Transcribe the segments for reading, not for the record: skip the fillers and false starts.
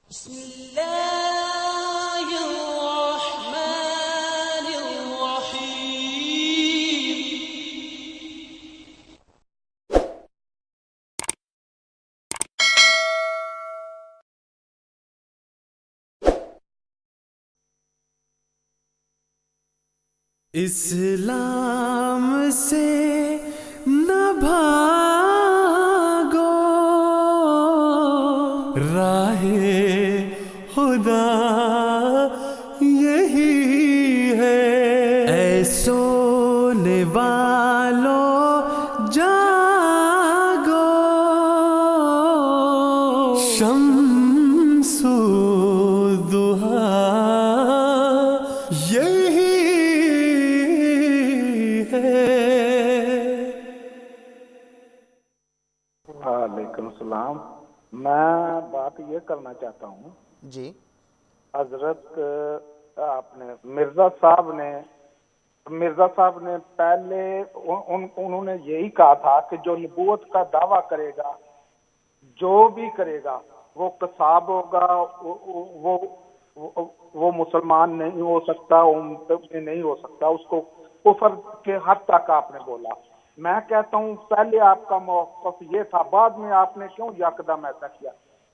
بسم الله الرحمن الرحيم. اسلام سے نہ بھاگو، راہ خدا یہی ہے، اے سونے والوں جاگو، شمس الضحیٰ یہی ہے۔ وعلیکم السلام۔ میں بات یہ کرنا چاہتا ہوں، جی حضرت آپ نے مرزا صاحب نے پہلے انہوں نے یہی کہا تھا کہ جو نبوت کا دعویٰ کرے گا، جو بھی کرے گا، وہ قصاب ہوگا، وہ مسلمان نہیں ہو سکتا، نہیں ہو سکتا، اس کو کفر کے حد تک آپ نے بولا۔ میں کہتا ہوں پہلے آپ کا موقف یہ تھا، بعد میں آپ نے کیوں یکدم ایسا کیا؟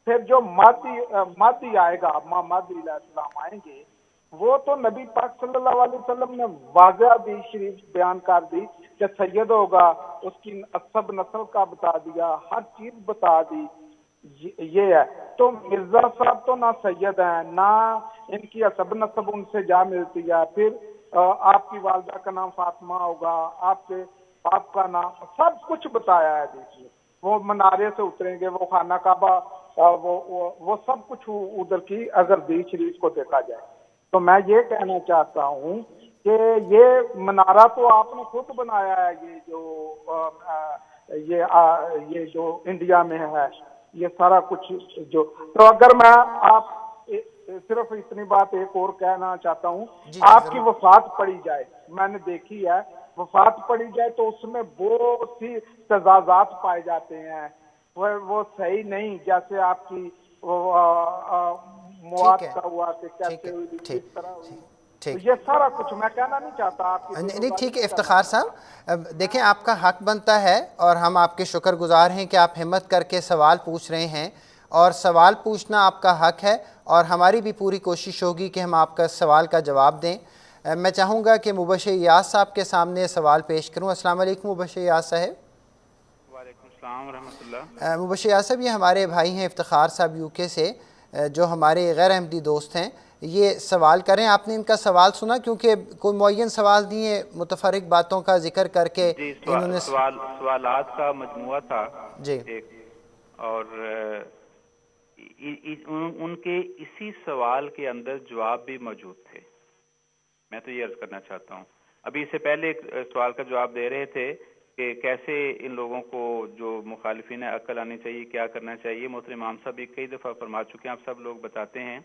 پھر جو مہدی آئے گا، مہدی علیہ السلام آئیں گے، وہ تو نبی پاک صلی اللہ علیہ وسلم نے واضح بھی شریف بیان کر دی کہ سید ہوگا، اس کی سب نسل کا بتا دیا، ہر چیز بتا دی۔ یہ ہے تو مرزا صاحب تو نہ سید ہیں، نہ ان کی سب نسب ان سے جا ملتی ہے۔ پھر آپ کی والدہ کا نام فاطمہ ہوگا، آپ کے باپ کا نام، سب کچھ بتایا ہے دیکھیے۔ وہ منارے سے اتریں گے، وہ خانہ کعبہ، وہ سب کچھ ادھر کی اگر حدیث شریف کو دیکھا جائے تو میں یہ کہنا چاہتا ہوں کہ یہ منارہ تو آپ نے خود بنایا ہے، یہ جو انڈیا میں ہے، یہ سارا کچھ جو تو اگر میں آپ صرف اتنی بات ایک اور کہنا چاہتا ہوں، جی آپ کی ضرور۔ وفات پڑی جائے، میں نے دیکھی ہے، وفات پڑی جائے تو اس میں بہت سی تضادات پائے جاتے ہیں، وہ صحیح نہیں، جیسے آپ کی مواد ٹھیک ہے، کا ہوا کہ ٹھیک کیسے ہے، ہوئی، ٹھیک کس طرح ہوئی، تو ٹھیک یہ سارا کچھ میں کہنا نہیں چاہتا، آپ کی نہیں بزرگواری ٹھیک ہے نہیں کرنا افتخار چاہتا۔ صاحب، دیکھیں آپ کا حق بنتا ہے اور ہم آپ کے شکر گزار ہیں کہ آپ ہمت کر کے سوال پوچھ رہے ہیں، اور سوال پوچھنا آپ کا حق ہے، اور ہماری بھی پوری کوشش ہوگی کہ ہم آپ کا سوال کا جواب دیں۔ میں چاہوں گا کہ مبشر ایاز صاحب کے سامنے سوال پیش کروں۔ السلام علیکم مبشر ایاز صاحب۔ وعلیکم السلام ورحمۃ اللہ۔ مبشر ایاز صاحب، یہ ہمارے بھائی ہیں افتخار صاحب یو کے سے، جو ہمارے غیر احمدی دوست ہیں، یہ سوال کریں۔ آپ نے ان کا سوال سنا؟ کیونکہ کوئی معین سوال نہیں ہے، متفرق باتوں کا ذکر کر کے جی انہوں نے سوالات کا مجموعہ تھا جی ایک، اور ان کے اسی سوال کے اندر جواب بھی موجود تھے۔ میں تو یہ عرض کرنا چاہتا ہوں، ابھی اس سے پہلے ایک سوال کا جواب دے رہے تھے کہ کیسے ان لوگوں کو جو مخالفین عقل آنی چاہیے، کیا کرنا چاہیے۔ محترم امام صاحب بھی کئی دفعہ فرما چکے ہیں، آپ سب لوگ بتاتے ہیں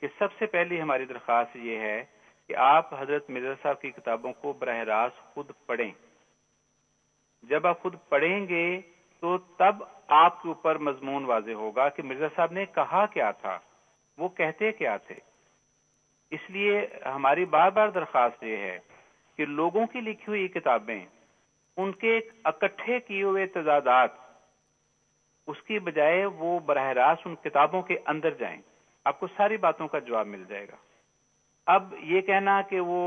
کہ سب سے پہلی ہماری درخواست یہ ہے کہ آپ حضرت مرزا صاحب کی کتابوں کو براہ راست خود پڑھیں۔ جب آپ خود پڑھیں گے تو تب آپ کے اوپر مضمون واضح ہوگا کہ مرزا صاحب نے کہا کیا تھا، وہ کہتے کیا تھے۔ اس لیے ہماری بار بار درخواست یہ ہے کہ لوگوں کی لکھی ہوئی کتابیں، ان کے اکٹھے کیے ہوئے تضادات، اس کی بجائے وہ براہ راست ان کتابوں کے اندر جائیں، آپ کو ساری باتوں کا جواب مل جائے گا۔ اب یہ کہنا کہ وہ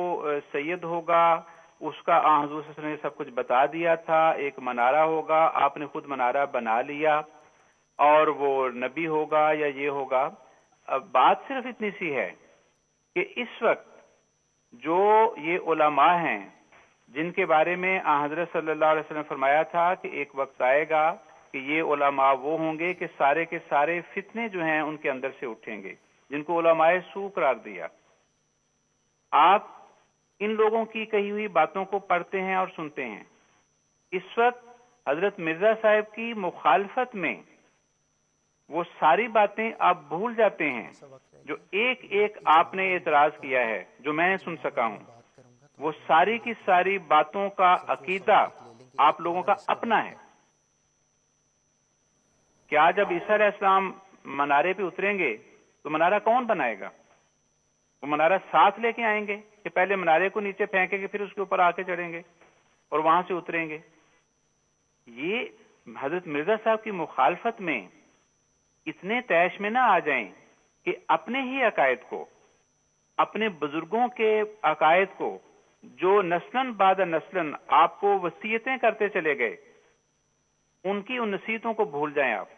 سید ہوگا، اس کا حضور صلی اللہ علیہ وسلم نے سب کچھ بتا دیا تھا، ایک منارہ ہوگا، آپ نے خود منارہ بنا لیا، اور وہ نبی ہوگا یا یہ ہوگا۔ اب بات صرف اتنی سی ہے کہ اس وقت جو یہ علماء ہیں جن کے بارے میں حضرت صلی اللہ علیہ وسلم نے فرمایا تھا کہ ایک وقت آئے گا کہ یہ علماء وہ ہوں گے کہ سارے کے سارے فتنے جو ہیں ان کے اندر سے اٹھیں گے، جن کو علماء سو قرار دیا۔ آپ ان لوگوں کی کہی ہوئی باتوں کو پڑھتے ہیں اور سنتے ہیں۔ اس وقت حضرت مرزا صاحب کی مخالفت میں وہ ساری باتیں آپ بھول جاتے ہیں، جو ایک ایک آپ نے اعتراض کیا ہے، جو میں نے سن سکا ہوں، وہ ساری کی ساری باتوں کا عقیدہ آپ لوگوں کا اپنا ہے۔ کیا جب عیسیٰ علیہ السلام منارے پہ اتریں گے تو منارہ کون بنائے گا؟ وہ منارہ ساتھ لے کے آئیں گے کہ پہلے منارے کو نیچے پھینکیں گے پھر اس کے اوپر آ کے چڑھیں گے اور وہاں سے اتریں گے؟ یہ حضرت مرزا صاحب کی مخالفت میں اتنے طیش میں نہ آ جائیں کہ اپنے ہی عقائد کو، اپنے بزرگوں کے عقائد کو جو نسلاً بعد نسلاً آپ کو وصیتیں کرتے چلے گئے، ان کی ان نصیحتوں کو بھول جائیں آپ.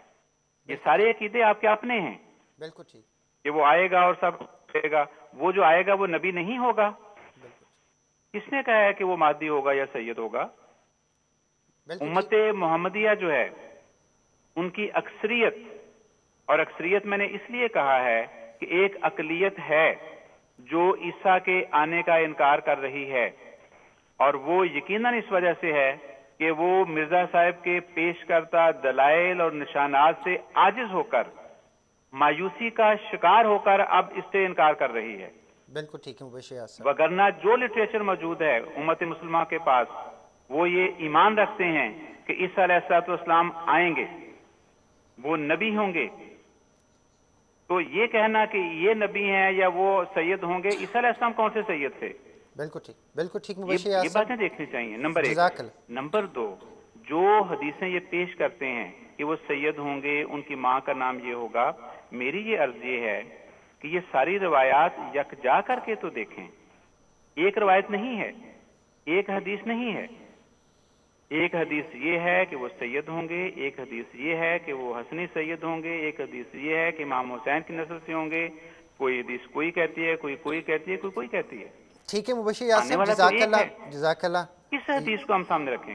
یہ سارے عقیدے آپ کے اپنے ہیں بالکل ٹھیک. کہ وہ آئے گا اور سب کرے گا. وہ جو آئے گا وہ نبی نہیں ہوگا. کس نے کہا ہے کہ وہ مادی ہوگا یا سید ہوگا؟ بالکل امت محمدیہ جو ہے ان کی اکثریت، اور اکثریت میں نے اس لیے کہا ہے کہ ایک اقلیت ہے جو عیسیٰ کے آنے کا انکار کر رہی ہے، اور وہ یقیناً اس وجہ سے ہے کہ وہ مرزا صاحب کے پیش کردہ دلائل اور نشانات سے عاجز ہو کر، مایوسی کا شکار ہو کر اب اس سے انکار کر رہی ہے. بالکل ٹھیک ہے مبشر یاسر صاحب. وگرنہ جو لٹریچر موجود ہے امت مسلمہ کے پاس، وہ یہ ایمان رکھتے ہیں کہ عیسیٰ علیہ السلام آئیں گے، وہ نبی ہوں گے. تو یہ کہنا کہ یہ نبی ہیں یا وہ سید ہوں گے، عیسیٰ علیہ السلام کون سے سید تھے؟ بالکل ٹھیک، بالکل ٹھیک مبشر یہ یاسر صاحب. باتیں دیکھنی چاہیے. نمبر ایک. جزاک اللہ. نمبر دو، جو حدیثیں یہ پیش کرتے ہیں کہ وہ سید ہوں گے، ان کی ماں کا نام یہ ہوگا، میری یہ عرض یہ ہے کہ یہ ساری روایات یکجا کر کے تو دیکھیں. ایک روایت نہیں ہے، ایک حدیث نہیں ہے. ایک حدیث یہ ہے کہ وہ سید ہوں گے، ایک حدیث یہ ہے کہ وہ حسنی سید ہوں گے، ایک حدیث یہ ہے کہ امام حسین کی نسل سے ہوں گے. کوئی حدیث کوئی کہتی ہے، کوئی کہتی ہے، کوئی کہتی ہے. ٹھیک ہے مبشر یاسر آنے صاحب، والا تو جزاک ایک اللہ ہے. جزاک اللہ. کس حدیث کو ہم سامنے رکھیں؟